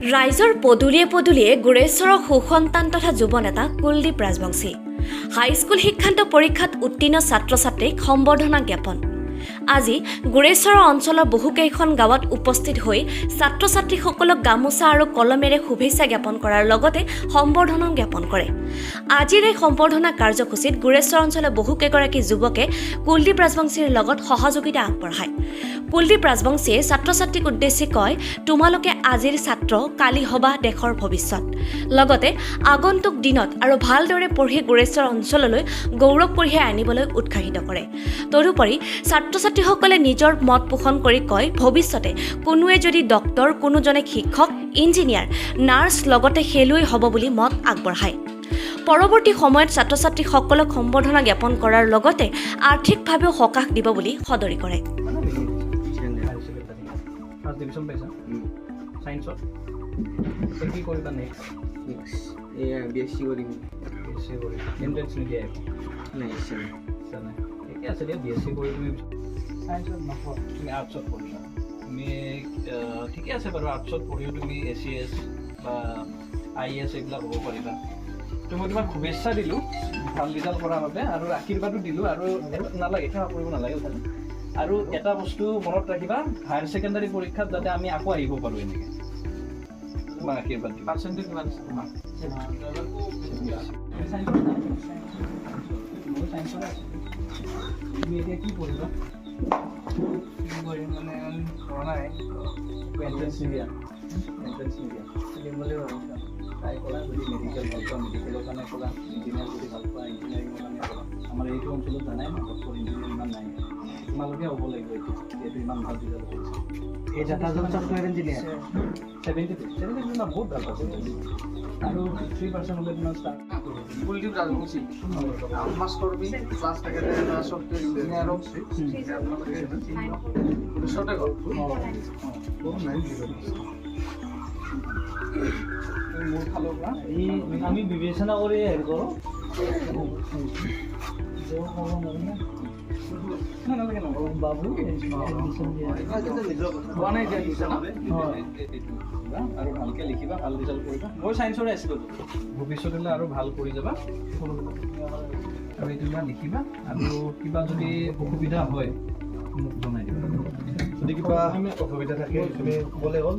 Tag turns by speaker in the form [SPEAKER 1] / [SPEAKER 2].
[SPEAKER 1] ৰাইজৰ পদূলিয়ে পদূলিয়ে গুৰেশ্বৰৰ সুসন্তান তথা যুৱ নেতা কুলদীপ ৰাজবংশী হাইস্কুল শিক্ষান্ত পৰীক্ষাত উত্তীৰ্ণ ছাত্ৰ ছাত্ৰীক সম্বৰ্ধনা জ্ঞাপন। আজি গুৰেশ্বৰৰ অঞ্চলৰ বহুকেইখন গাঁৱত উপস্থিত হৈ ছাত্ৰ ছাত্ৰীসকলক গামোচা আৰু কলমেৰে শুভেচ্ছা জ্ঞাপন কৰাৰ লগতে সম্বৰ্ধনা জ্ঞাপন কৰে। আজিৰ এই সম্বৰ্ধনা কাৰ্যসূচীত গুৰেশ্বৰ অঞ্চলৰ বহুকেইগৰাকী যুৱকে কুলদীপ ৰাজবংশীৰ লগত সহযোগিতা আগবঢ়ায়। কুলদীপ ৰাজবংশীয়ে ছাত্ৰ ছাত্ৰীক উদ্দেশ্যি কয়, তোমালোকে আজিৰ ছাত্ৰ কালি হবা দেশৰ ভৱিষ্যত। লগতে আগন্তুক দিনত আৰু ভালদৰে পঢ়ি গুৰেশ্বৰ অঞ্চললৈ গৌৰৱ কঢ়িয়াই আনিবলৈ উৎসাহিত কৰে। তদুপৰি ছাত্ৰ ছাত্ৰীসকলে নিজৰ মত পোষণ কৰি কয়, ভৱিষ্যতে কোনোৱে যদি ডক্তৰ, কোনোজনে শিক্ষক, ইঞ্জিনিয়াৰ, নাৰ্ছ লগতে খেলুৱৈ হ'ব বুলি মত আগবঢ়ায়। পৰৱৰ্তী সময়ত ছাত্ৰ ছাত্ৰীসকলক সম্বৰ্ধনা জ্ঞাপন কৰাৰ লগতে আৰ্থিকভাৱেও সকাহ দিব বুলি সদৰি কৰে।
[SPEAKER 2] ঠিকে আছে বাৰু, আৰ্টছত পঢ়িও তুমি ACS বা IAS এইবিলাক হ'ব পাৰিবা। তো মই তোমাক শুভেচ্ছা দিলোঁ ভাল ৰিজাল্ট কৰাৰ বাবে, আৰু আশীৰ্বাদো দিলোঁ। আৰু নালাগে সেৱা কৰিব নালাগে খালি। আৰু এটা বস্তু মনত ৰাখিবা, হায়াৰ ছেকেণ্ডাৰী পৰীক্ষাত যাতে আমি আকৌ আহিব পাৰোঁ এনেকৈ। তোমাক আশীৰ্বাদ দিম। পাৰ্চেণ্টেজ কিমান আছে তোমাৰ? তুমি এতিয়া কি পঢ়িবা? মানে পঢ়া নাই, এণ্ট্ৰেঞ্চ নিদিয়া? এণ্ট্ৰেঞ্চ নিদিয়া দিম বুলি ভাবিছা? ট্ৰাই কৰা। যদি মেডিকেল ভাল পোৱা মেডিকেলৰ কাৰণে কৰা, ইঞ্জিনিয়াৰ যদি ভাল পোৱা ইঞ্জিনিয়াৰিঙৰ কাৰণে কৰা। আমাৰ এইটো অঞ্চলত জানাই ন, ডক্টৰ ইঞ্জিনিয়াৰ ইমান নাই। তোমালোকে হ'ব লাগিব এইটো, যিহেতু ইমান ভাল ৰিজাল্ট কৰিছে। এই ডাটাজন ছফ্টৱেৰ ইঞ্জিনিয়াৰ 72 বহুত ভাল পাইছে। আৰু 3% হ'লে তোমাৰ start Kuldeep Rajbongshi master B class থাকে ছফ্টৱেৰ ইঞ্জিনিয়াৰ ওচৰতে ঘৰ। মোৰ ফালৰ পৰা আমি বিবেচনা কৰি হেৰি কৰোঁ। বাবু আৰু ভালকৈ লিখিবা, ভাল ৰিজাল্ট কৰিবা। মই ছায়েন্সৰে আছিলোঁ, ভৱিষ্যতলৈ আৰু ভাল কৰি যাবা। আৰু এইটো লিখিবা, আৰু কিবা যদি অসুবিধা হয় মোক জনাই দিবা। যদি কিবা অসুবিধা থাকে তুমি ক'লে হ'ল।